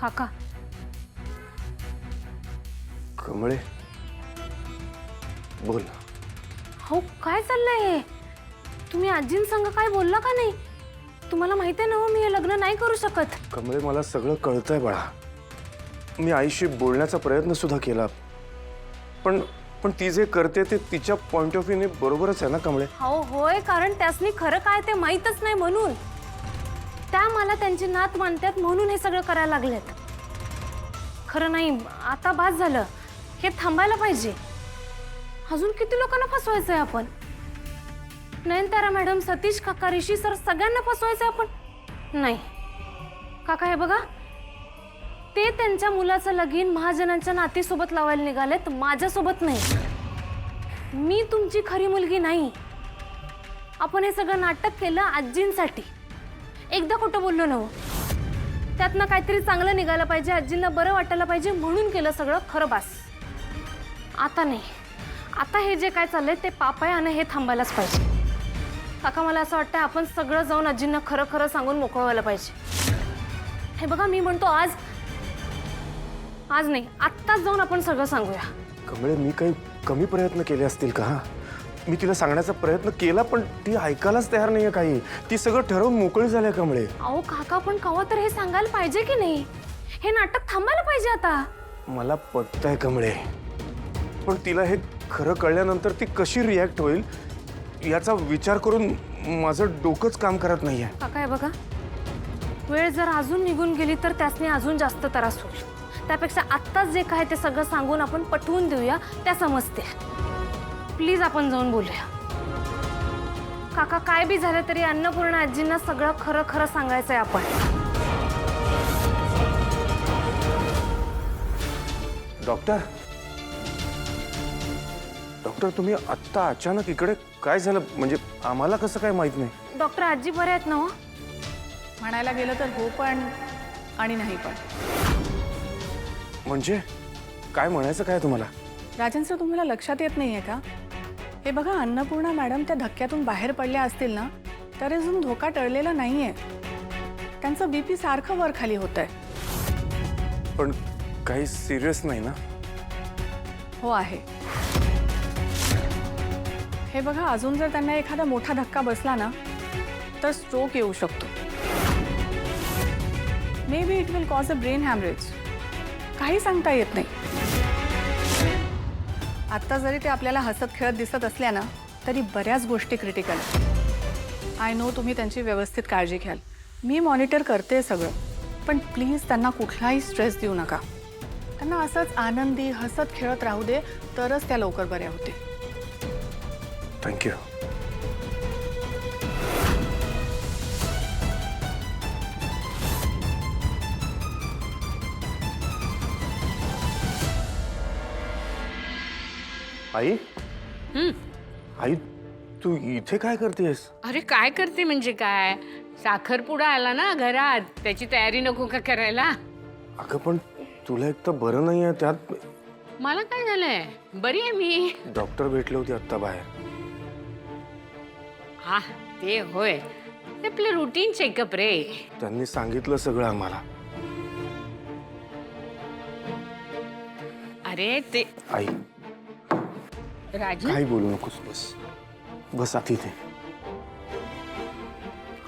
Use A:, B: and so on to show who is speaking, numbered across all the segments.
A: काका
B: कमळे बोल.
A: हो काय चाललंय हे? तुम्ही आजींसंग काय बोलला का नाही? तुम्हाला माहिती आहे ना हो, मी हे लग्न नाही करू शकत.
B: कमळे मला सगळं कळतंय बाळा. मी आईशी बोलण्याचा प्रयत्न सुद्धा केला, पण पण ती जे करते ते तिच्या पॉइंट ऑफ व्ह्यूने बरोबरच आहे ना कमळे.
A: हो होय, कारण त्यासनी खरं काय ते माहीतच नाही म्हणून. त्या मला त्यांची नात मानतात म्हणून हे सगळं करायला लागलेत. खरं नाही, आता बास झालं. हे थांबायला पाहिजे. अजून किती लोकांना फसवायचंय आपण? नयनतारा मॅडम, सतीश काका, ऋषी सर सगळ्यांना फसवायचंय आपण? नाही काका, हे बघा, ते त्यांच्या मुलाचं लगीन महाजनांच्या नातीसोबत लावायला निघालेत, माझ्यासोबत नाही. मी तुमची खरी मुलगी नाही. आपण हे सगळं नाटक केलं आजींसाठी. एकदा खोटं बोललो ना हो. त्यातनं काहीतरी चांगलं निघालं पाहिजे, आजींना बरं वाटायला पाहिजे म्हणून केलं सगळं. खरं बास. आता नाही. आता हे जे काय चाललंय ते पाप आहे आणि हे थांबायलाच पाहिजे. काका, मला असं वाटतं आपण सगळं जाऊन आजींना खरं खरं सांगून मोकळं व्हायला पाहिजे. हे बघा, मी म्हणतो आज नाही, आत्ताच जाऊन आपण सगळं सांगूया.
B: कमळे, मी काही कमी प्रयत्न केले असतील का? मी तिला सांगण्याचा प्रयत्न केला, पण ती ऐकायलाच तयार नाहीये काही. ती सगळं ठरवून मोकळी झाली कमळे.
A: अहो काका, पण कवा तर हे सांगायला पाहिजे की नाही? हे नाटक थांबायला पाहिजे आता.
B: मला पटतंय कमळे, पण तिला हे खरं कळल्यानंतर ती कशी रिॲक्ट होईल याचा विचार करून माझं डोकंच काम करत नाहीये.
A: काका, हे बघा, वेळ जर अजून निघून गेली तर त्यासनी अजून जास्त त्रास होईल. त्यापेक्षा आत्ताच जे काय ते सगळं सांगून आपण पटवून देऊया, त्या समजते. प्लीज आपण जाऊन बोलूया. काका, काय बी झालं तरी अन्नपूर्णा आजींना सगळं खरं खरं सांगायचंय आपण.
B: डॉक्टर, तुम्ही आत्ता अचानक इकडे काय झालं? म्हणजे आम्हाला कसं काय माहित नाही?
A: डॉक्टर, आजी बरे आहेत ना हो?
C: म्हणायला गेलं तर हो पण आणि नाही पण.
B: म्हणजे काय म्हणायचं काय तुम्हाला?
C: राजन सर, तुम्हाला लक्षात येत नाहीये का? हे बघा, अन्नपूर्णा मॅडम त्या धक्क्यातून बाहेर पडल्या असतील ना, तर अजून धोका टळलेला नाहीये. त्यांचं बीपी सारखं वर खाली होत आहे.
B: पण काही सिरियस नाही ना?
C: हो आहे. हे बघा, अजून जर त्यांना एखादा मोठा धक्का बसला ना तर स्ट्रोक येऊ शकतो. May be it will cause a brain haemorrhage. काही सांगता येत नाही. आत्ता जरी ते आपल्याला हसत खेळत दिसत असल्या ना, तरी बऱ्याच गोष्टी क्रिटिकल आहेत. आय नो तुम्ही त्यांची व्यवस्थित काळजी घ्याल. मी मॉनिटर करते सगळं, पण प्लीज त्यांना कुठलाही स्ट्रेस देऊ नका. त्यांना असंच आनंदी हसत खेळत राहू दे, तरच त्या लवकर बऱ्या होते.
B: थँक्यू. आई, आई, तू इथे काय करतेस?
D: अरे काय करते म्हणजे काय, साखरपुडा आला ना घरात, त्याची तयारी नको का करायला?
B: अगं पण तुला एक तर बरं नाही आहे, त्यात
D: मला काय झालंय, बरी आहे मी.
B: डॉक्टर भेटले होते आत्ता बाहेर.
D: हा ते होय, ते आपलं रुटीन चेकअप रे.
B: त्यांनी सांगितलं सगळं आम्हाला.
D: अरे ते
B: आई,
D: राजू,
B: काही बोलू नकोस. बस आत इथे.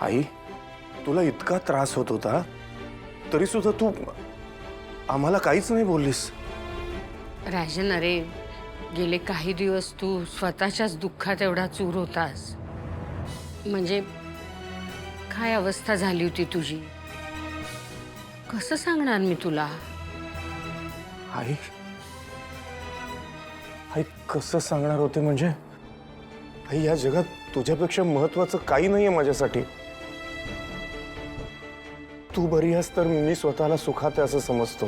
B: आई, तुला इतका त्रास होत होता तरी सुद्धा तू आम्हाला काहीच नाही बोललीस.
D: राजन, अरे गेले काही दिवस तू स्वतःच्याच दुःखात एवढा चूर होतास. म्हणजे काय अवस्था झाली होती तुझी, कसं सांगणार मी तुला?
B: आई, आई कसं सांगणार होते म्हणजे? आई, या जगात तुझ्यापेक्षा महत्वाचं काही नाहीये माझ्यासाठी. तू बरी आहेस तर मी स्वतःला सुखात आहे असं समजतो.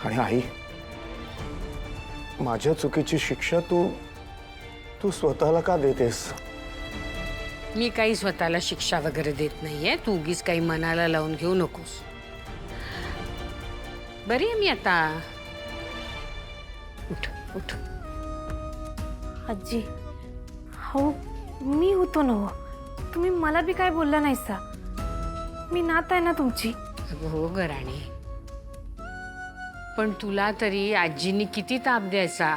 B: आणि आई, माझ्या चुकीची शिक्षा तू स्वतःला का देतेस?
D: मी काही स्वतःला शिक्षा वगैरे देत नाहीये, तू उगीच काही मनाला लावून घेऊ नकोस. बरी आहे मी आता. उठ उठ.
A: आजी, हो मी होतो ना हो. तुम्ही मला बी काय बोलला नाहीसा. मी नात आहे ना तुमची.
D: अगं हो ग राणी, पण तुला तरी आजीनी किती ताप द्यायचा.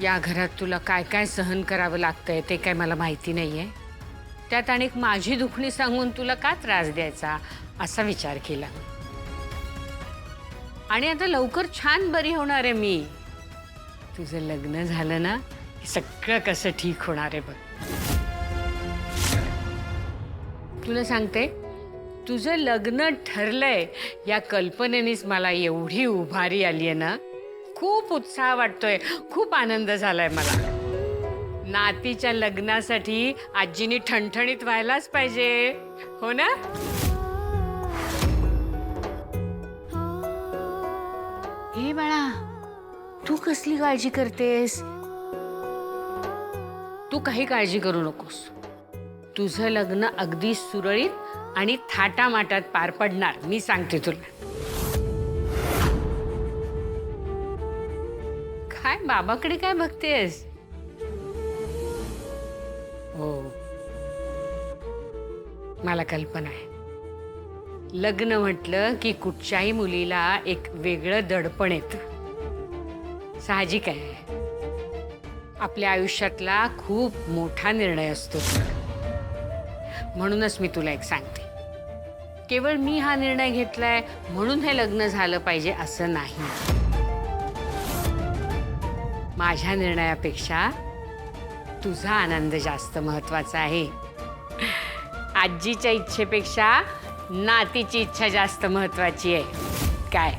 D: या घरात तुला काय काय सहन करावं लागतंय ते काय मला माहिती नाहीये. त्यात आणि माझी दुखणी सांगून तुला का त्रास द्यायचा असा विचार केला. आणि आता लवकर छान बरी होणार आहे मी. तुझं लग्न झालं ना की सगळं कसं ठीक होणार आहे बघ. तुला सांगते, तुझं लग्न ठरलंय या कल्पनेनेच मला एवढी उभारी आली आहे ना. खूप उत्साह वाटतोय, खूप आनंद झालाय मला. नातीच्या लग्नासाठी आजीनी ठणठणीत व्हायलाच पाहिजे, हो ना? हे बाळा, तू कसली काळजी करतेस? तू काही काळजी करू नकोस. तुझं लग्न अगदी सुरळीत आणि थाटामाटात पार पडणार, मी सांगते तुला. काय बाबाकडे काय बघतेस? हो, मला कल्पना आहे. लग्न म्हटलं की कुठच्याही मुलीला एक वेगळं दडपण येतं. साहजिक आहे. आपल्या आयुष्यातला खूप मोठा निर्णय असतो. म्हणूनच मी तुला एक सांगते, केवळ मी हा निर्णय घेतलाय म्हणून हे लग्न झालं पाहिजे असं नाही. माझ्या निर्णयापेक्षा तुझा आनंद जास्त महत्वाचा आहे. आजीच्या इच्छेपेक्षा नातीची इच्छा जास्त महत्वाची आहे. काय?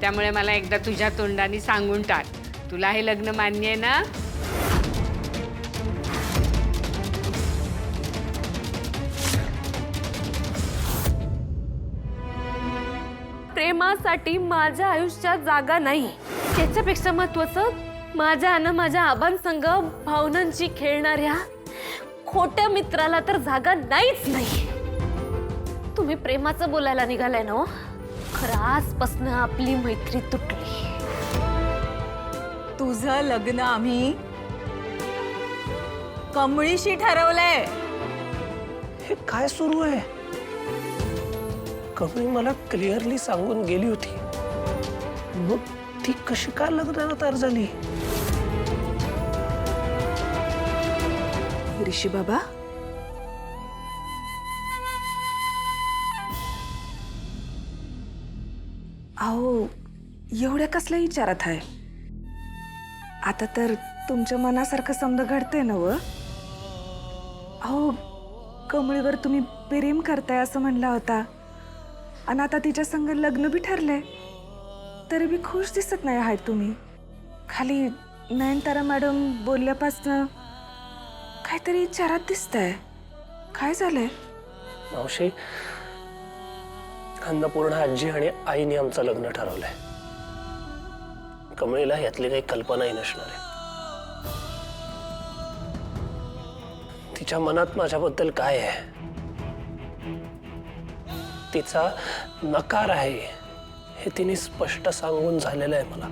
D: त्यामुळे मला एकदा तुझ्या तोंडाने सांगून टाक, तुला हे लग्न मान्य आहे ना?
A: प्रेमासाठी माझ्या आयुष्यात जागा नाही. त्याच्यापेक्षा महत्वाचं माझ्या आणि माझ्या आबांसंग भावनांची खेळणाऱ्या खोट्या मित्राला तर जागा नाहीच नाही. तुम्ही प्रेमाचं बोलायला निघालाय ना? खरं आजपासून आपली मैत्री तुटली.
E: तुझं लग्न आम्ही कमळीशी ठरवलंय.
F: हे काय सुरू आहे? कमळी मला क्लिअरली सांगून गेली होती, मग ती कशी काय लग्नाला तयार झाली?
E: ऋषी बाबा, अहो एवढ्या कसल्या विचारात आहे? आता तर तुमच्या मनासारखं समजा घडतंय ना? व अहो, कमळीवर तुम्ही प्रेम करताय असं म्हणला होता, आणि आता तिच्या संग लग्न बी ठरलंय, तरी बी खुश दिसत नाही आहात तुम्ही. खाली नयनतारा मॅडम बोलल्यापासून काहीतरी विचारात दिसतंय. काय झालंय?
F: मावशी, अन्नपूर्णा आजी आणि आईने आमचं लग्न ठरवलंय. कमळीला यातली काही कल्पनाही नसणार आहे. तिच्या मनात माझ्याबद्दल काय आहे, तिचा नकार आहे, हे तिने स्पष्ट सांगून झालेलं आहे मला.